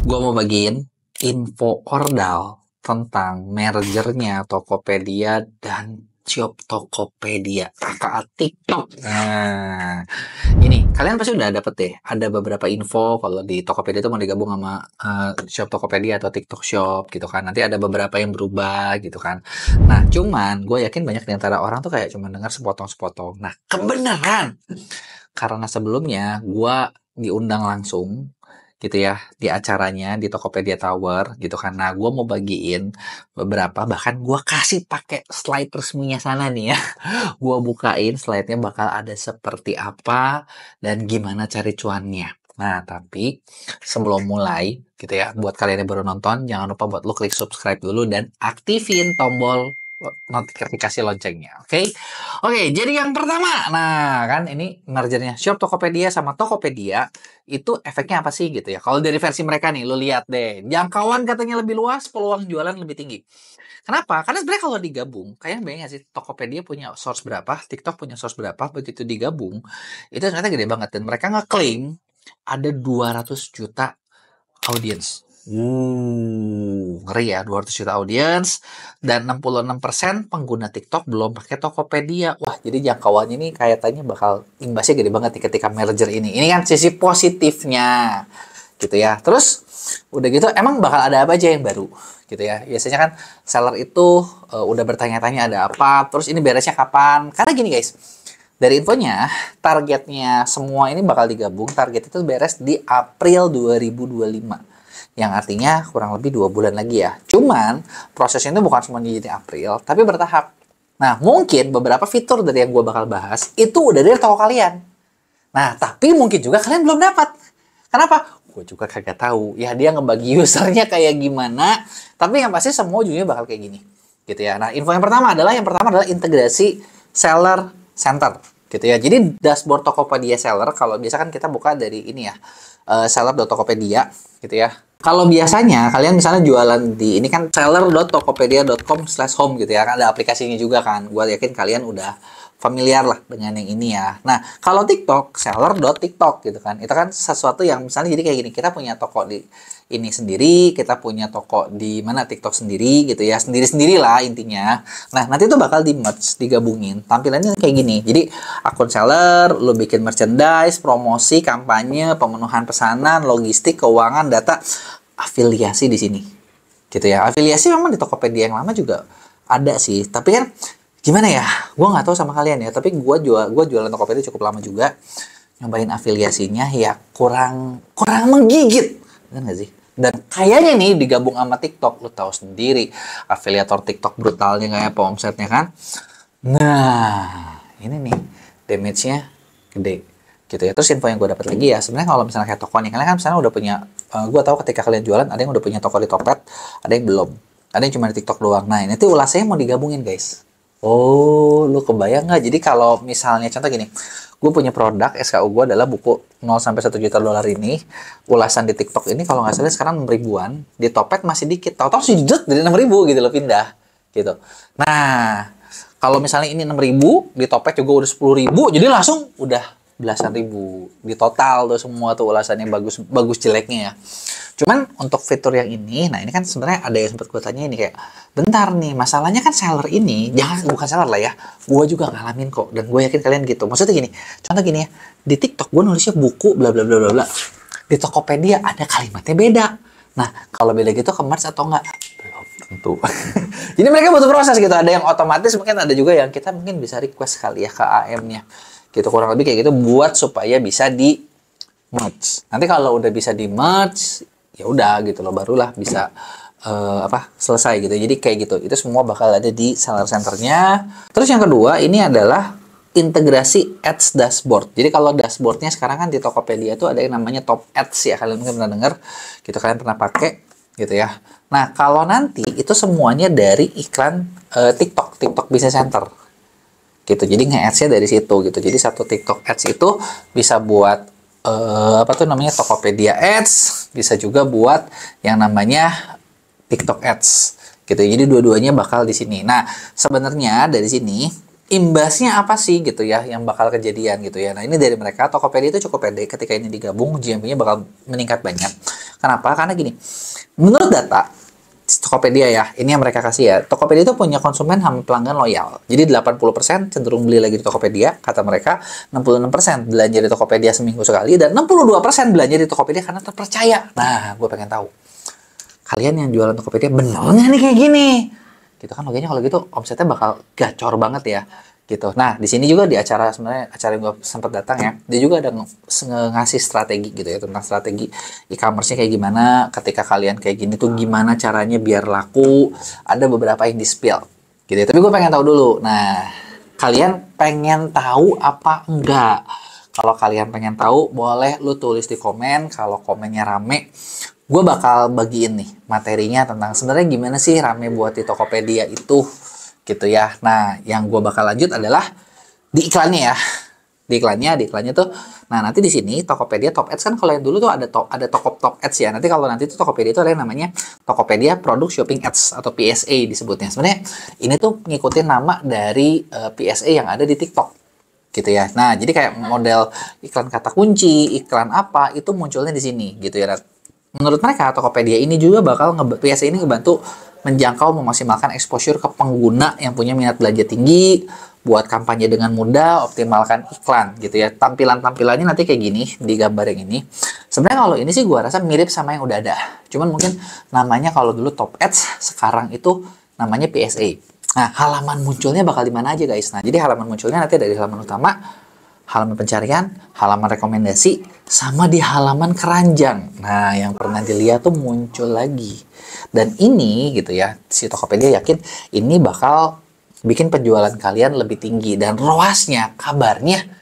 Gue mau bagiin info ordal tentang mergernya Tokopedia dan Shop Tokopedia, aka TikTok. Nah, ini kalian pasti udah dapet deh. Ada beberapa info kalau di Tokopedia itu mau digabung sama Shop Tokopedia atau TikTok Shop gitu kan. Nanti ada beberapa yang berubah gitu kan. Nah, cuman gue yakin banyak di antara orang tuh kayak cuma dengar sepotong-sepotong. Nah, kebenaran karena sebelumnya gue diundang langsung gitu ya di acaranya di Tokopedia Tower gitu kan. Nah, gue mau bagiin beberapa, bahkan gue kasih pakai slide resminya sana nih ya. Gue bukain slide-nya bakal ada seperti apa dan gimana cari cuannya. Nah, tapi sebelum mulai gitu ya, buat kalian yang baru nonton, jangan lupa buat lo klik subscribe dulu dan aktifin tombol notifikasi loncengnya, oke? Oke, jadi yang pertama, nah kan ini mergernya Shop Tokopedia sama Tokopedia, itu efeknya apa sih gitu ya? Kalau dari versi mereka nih, lo lihat deh, jangkauan katanya lebih luas, peluang jualan lebih tinggi. Kenapa? Karena sebenarnya kalau digabung, kalian bayangin nggak sih, Tokopedia punya source berapa, TikTok punya source berapa, begitu digabung, itu ternyata gede banget. Dan mereka ngeklaim ada 200 juta audience. Ngeri ya, 200 juta audience. Dan 66% pengguna TikTok belum pakai Tokopedia. Wah, jadi jangkauannya ini kayaknya bakal imbasnya gede banget nih ketika merger ini. Ini kan sisi positifnya gitu ya. Terus udah gitu emang bakal ada apa aja yang baru gitu ya. Biasanya kan seller itu udah bertanya-tanya ada apa, terus ini beresnya kapan. Karena gini guys, dari infonya targetnya semua ini bakal digabung, target itu beres di April 2025. Yang artinya kurang lebih 2 bulan lagi ya. Cuman prosesnya itu bukan semuanya jadi April, tapi bertahap. Nah, mungkin beberapa fitur dari yang gue bakal bahas itu udah dari toko kalian. Nah, tapi mungkin juga kalian belum dapat. Kenapa? Gue juga kagak tahu. Ya, dia ngebagi usernya kayak gimana. Tapi yang pasti semua ujungnya bakal kayak gini. Gitu ya. Nah, info yang pertama adalah integrasi seller center. Gitu ya. Jadi dashboard Tokopedia seller, kalau biasa kan kita buka dari ini ya. Seller.tokopedia gitu ya. Kalau biasanya kalian misalnya jualan di ini kan seller.tokopedia.com/home gitu ya. Ada aplikasinya juga kan. Gue yakin kalian udah familiar lah dengan yang ini ya. Nah, kalau TikTok, seller.tiktok gitu kan. Itu kan sesuatu yang misalnya jadi kayak gini, kita punya toko di ini sendiri, kita punya toko di mana TikTok sendiri gitu ya. Sendiri-sendiri lah intinya. Nah, nanti itu bakal di-merge, digabungin. Tampilannya kayak gini. Jadi, akun seller, lo bikin merchandise, promosi, kampanye, pemenuhan pesanan, logistik, keuangan, data, afiliasi di sini. Gitu ya. Afiliasi memang di Tokopedia yang lama juga ada sih. Tapi kan gimana ya, gue nggak tahu sama kalian ya, tapi gue jualan Tokopedia cukup lama juga, nyobain afiliasinya ya kurang menggigit, kan nggak sih? Dan kayaknya nih digabung sama TikTok, lo tahu sendiri afiliator TikTok brutalnya kayak apa omsetnya kan. Nah, ini nih damage-nya gede gitu ya. Terus info yang gue dapat lagi ya, sebenarnya kalau misalnya kayak toko nih, kalian kan misalnya udah punya, gue tahu ketika kalian jualan ada yang udah punya toko di Tokped, ada yang belum, ada yang cuma di TikTok doang. Nah, ini tuh ulasnya mau digabungin guys. Oh, lu kebayang nggak? Jadi kalau misalnya contoh gini, gue punya produk SKU gue adalah buku 0 sampai 1 juta dolar ini, ulasan di TikTok ini kalau nggak salah sekarang 6 ribuan, di Topet masih dikit, tahu-tahu sujud dari 6 ribu gitu loh pindah, gitu. Nah, kalau misalnya ini 6 ribu, di Topet juga udah 10 ribu, jadi langsung udah belasan ribu di total tuh semua tuh ulasannya bagus jeleknya ya. Cuman untuk fitur yang ini, nah ini kan sebenarnya ada yang sempat gue tanya ini kayak, bentar nih, masalahnya kan seller ini, bukan seller lah ya, gue juga ngalamin kok, dan gue yakin kalian gitu. Maksudnya gini, contoh gini ya, di TikTok gue nulisnya buku, bla bla bla bla bla, di Tokopedia ada kalimatnya beda. Nah, kalau beda gitu ke merge atau enggak? Belum tentu. Jadi mereka butuh proses gitu, ada yang otomatis, mungkin ada juga yang kita mungkin bisa request kali ya ke AM-nya. Gitu, kurang lebih kayak gitu, buat supaya bisa di merge. Nanti kalau udah bisa di merge, ya udah gitu loh, barulah bisa selesai gitu. Jadi kayak gitu, itu semua bakal ada di seller centernya. Terus yang kedua ini adalah integrasi ads dashboard. Jadi kalau dashboardnya sekarang kan di Tokopedia itu ada yang namanya top ads ya, kalian mungkin pernah dengar gitu, kalian pernah pakai gitu ya. Nah, kalau nanti itu semuanya dari iklan TikTok Business Center gitu. Jadi nge-ads-nya dari situ gitu. Jadi satu TikTok ads itu bisa buat Tokopedia Ads, bisa juga buat yang namanya TikTok Ads gitu. Jadi dua-duanya bakal di sini. Nah, sebenarnya dari sini imbasnya apa sih gitu ya yang bakal kejadian gitu ya. Nah, ini dari mereka Tokopedia itu cukup pede ketika ini digabung GMV-nya bakal meningkat banyak. Kenapa? Karena gini, menurut data Tokopedia ya, ini yang mereka kasih ya. Tokopedia itu punya konsumen pelanggan loyal. Jadi 80% cenderung beli lagi di Tokopedia, kata mereka. 66% belanja di Tokopedia seminggu sekali, dan 62% belanja di Tokopedia karena terpercaya. Nah, gue pengen tahu, kalian yang jualan Tokopedia bener nggak nih kayak gini? Gitu kan, logikanya kalau gitu omsetnya bakal gacor banget ya. Gitu. Nah, di sini juga di acara, sebenarnya acara yang gue sempat datang ya, dia juga ada ngasih strategi gitu ya, tentang strategi e-commerce-nya kayak gimana, ketika kalian kayak gini tuh gimana caranya biar laku, ada beberapa yang di-spill gitu ya. Tapi gue pengen tahu dulu, nah, kalian pengen tahu apa enggak? Kalau kalian pengen tahu, boleh lu tulis di komen. Kalau komennya rame, gue bakal bagiin nih materinya tentang sebenarnya gimana sih rame buat di Tokopedia itu gitu ya. Nah, yang gue bakal lanjut adalah di iklannya ya. Di iklannya tuh, nah nanti di sini Tokopedia Top Ads kan, kalau yang dulu tuh ada Top Ads ya. Nanti kalau nanti tuh Tokopedia itu ada yang namanya Tokopedia Product Shopping Ads atau PSA disebutnya. Sebenarnya ini tuh ngikutin nama dari PSA yang ada di TikTok gitu ya. Nah, jadi kayak model iklan kata kunci, iklan apa itu munculnya di sini gitu ya. Menurut mereka, Tokopedia ini juga bakal PSA ini ngebantu menjangkau memaksimalkan exposure ke pengguna yang punya minat belanja tinggi, buat kampanye dengan mudah, optimalkan iklan gitu ya. Tampilannya nanti kayak gini di gambar yang ini. Sebenarnya kalau ini sih gua rasa mirip sama yang udah ada. Cuman mungkin namanya kalau dulu Top Ads, sekarang itu namanya PSA. Nah, halaman munculnya bakal di mana aja guys. Nah, jadi halaman munculnya nanti dari halaman utama, halaman pencarian, halaman rekomendasi, sama di halaman keranjang. Nah, yang pernah dilihat tuh muncul lagi. Dan ini gitu ya, si Tokopedia yakin ini bakal bikin penjualan kalian lebih tinggi. Dan ROAS-nya kabarnya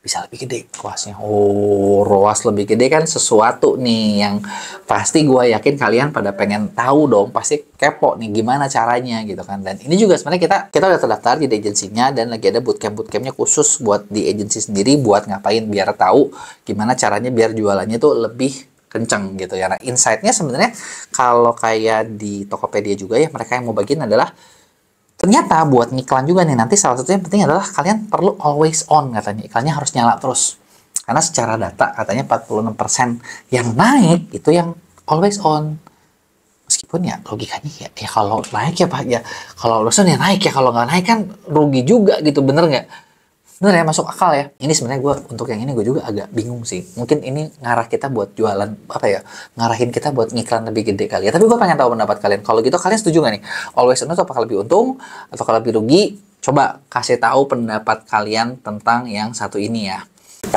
bisa lebih gede ROAS-nya. Oh, ROAS lebih gede kan sesuatu nih yang pasti gue yakin kalian pada pengen tahu dong. Pasti kepo nih gimana caranya gitu kan. Dan ini juga sebenarnya kita udah terdaftar di agensinya, dan lagi ada bootcamp-bootcampnya khusus buat di agensi sendiri, buat ngapain biar tahu gimana caranya biar jualannya tuh lebih kenceng gitu ya. Nah, insight-nya sebenarnya kalau kayak di Tokopedia juga ya, mereka yang mau bagiin adalah ternyata buat ngiklan juga nih, nanti salah satu yang penting adalah kalian perlu always on katanya. Iklannya harus nyala terus. Karena secara data katanya 46% yang naik itu yang always on. Meskipun ya logikanya ya kalau naik ya Pak ya, kalau always on ya naik ya, kalau nggak naik kan rugi juga gitu, bener nggak? Bener ya, masuk akal ya. Ini sebenarnya gue untuk yang ini gue juga agak bingung sih. Mungkin ini ngarah kita buat jualan apa ya? Ngarahin kita buat ngiklan lebih gede kali ya. Tapi gue pengen tahu pendapat kalian. Kalau gitu kalian setuju nggak nih? Always on itu apakah lebih untung atau kalau lebih rugi? Coba kasih tahu pendapat kalian tentang yang satu ini ya.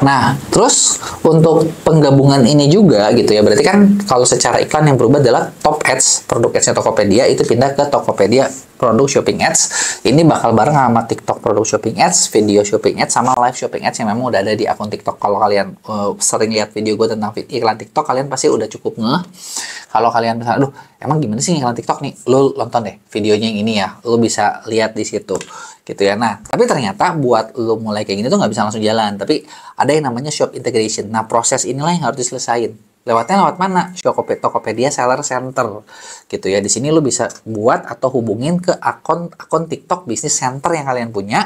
Nah, terus untuk penggabungan ini juga gitu ya, berarti kan kalau secara iklan yang berubah adalah Top Ads, produk ads-nya Tokopedia itu pindah ke Tokopedia Produk Shopping Ads. Ini bakal bareng sama TikTok Produk Shopping Ads, Video Shopping Ads, sama Live Shopping Ads yang memang udah ada di akun TikTok. Kalau kalian sering lihat video gue tentang iklan TikTok, kalian pasti udah cukup ngeh. Kalau kalian misalnya, aduh, emang gimana sih iklan TikTok nih? Lu nonton deh videonya yang ini ya, lu bisa lihat di situ. Gitu ya. Nah, tapi ternyata buat lu mulai kayak gini tuh nggak bisa langsung jalan. Tapi ada yang namanya shop integration. Nah, proses inilah yang harus diselesain. Lewatnya lewat mana? Tokopedia Seller Center. Gitu ya. Di sini lu bisa buat atau hubungin ke akun TikTok Business Center yang kalian punya.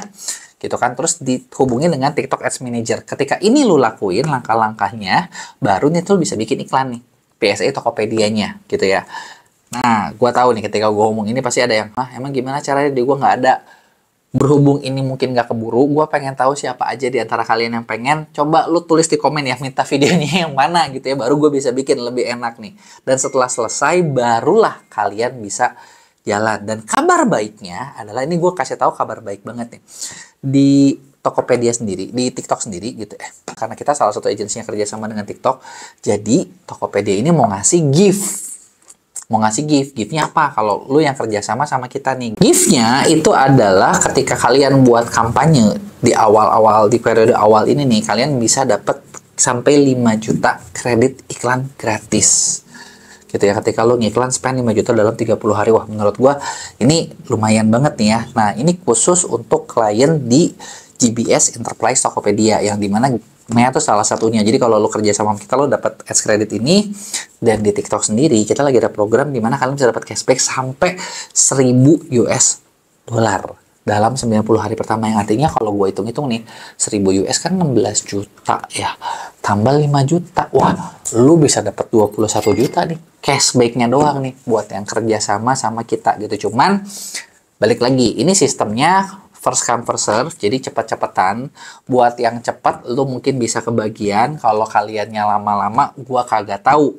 Gitu kan. Terus dihubungin dengan TikTok Ads Manager. Ketika ini lu lakuin langkah-langkahnya, baru nih tuh bisa bikin iklan nih. PSA Tokopedia-nya. Gitu ya. Nah, gua tahu nih ketika gua ngomong ini pasti ada yang, emang gimana caranya di gua nggak ada. Berhubung ini mungkin gak keburu, gue pengen tahu siapa aja di antara kalian yang pengen. Coba lu tulis di komen ya, minta videonya yang mana gitu ya, baru gue bisa bikin lebih enak nih. Dan setelah selesai, barulah kalian bisa jalan. Dan kabar baiknya adalah, ini gue kasih tahu kabar baik banget nih. Di Tokopedia sendiri, di TikTok sendiri gitu ya. Karena kita salah satu agensinya kerjasama dengan TikTok, jadi Tokopedia ini mau ngasih gift. Giftnya apa? Kalau lu yang kerjasama sama kita nih, giftnya itu adalah ketika kalian buat kampanye di awal-awal, di periode awal ini nih, kalian bisa dapat sampai 5 juta kredit iklan gratis. Gitu ya, ketika lu ngiklan spend 5 juta dalam 30 hari. Wah, menurut gua ini lumayan banget nih ya. Nah, ini khusus untuk klien di GBS Enterprise Tokopedia, yang dimana Mea itu salah satunya. Jadi kalau lo kerja sama kita, lo dapat ads credit ini. Dan di TikTok sendiri kita lagi ada program di mana kalian bisa dapat cashback sampai 1000 US dollar. dalam 90 hari pertama, yang artinya kalau gue hitung-hitung nih 1000 US kan 16 juta ya, tambah 5 juta, wah lu bisa dapat 21 juta nih cashbacknya doang nih buat yang kerja sama kita gitu. Cuman balik lagi, ini sistemnya first come first serve, jadi cepet-cepetan. Buat yang cepat lu mungkin bisa kebagian, kalau kaliannya lama-lama gua kagak tahu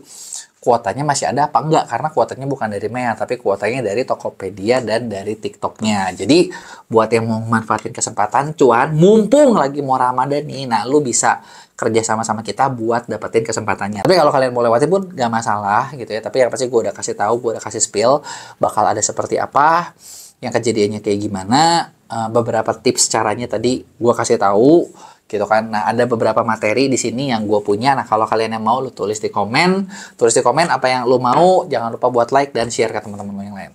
kuotanya masih ada apa enggak, karena kuotanya bukan dari Mea tapi kuotanya dari Tokopedia dan dari TikToknya. Jadi buat yang mau manfaatin kesempatan cuan mumpung lagi mau Ramadan nih, nah lu bisa kerja sama kita buat dapetin kesempatannya. Tapi kalau kalian mau lewatin pun gak masalah gitu ya, tapi yang pasti gue udah kasih tahu, gue udah kasih spill bakal ada seperti apa, yang kejadiannya kayak gimana, beberapa tips caranya tadi gue kasih tahu gitu kan. Nah, ada beberapa materi di sini yang gue punya. Nah, kalau kalian yang mau, lu tulis di komen apa yang lu mau. Jangan lupa buat like dan share ke teman-teman yang lain.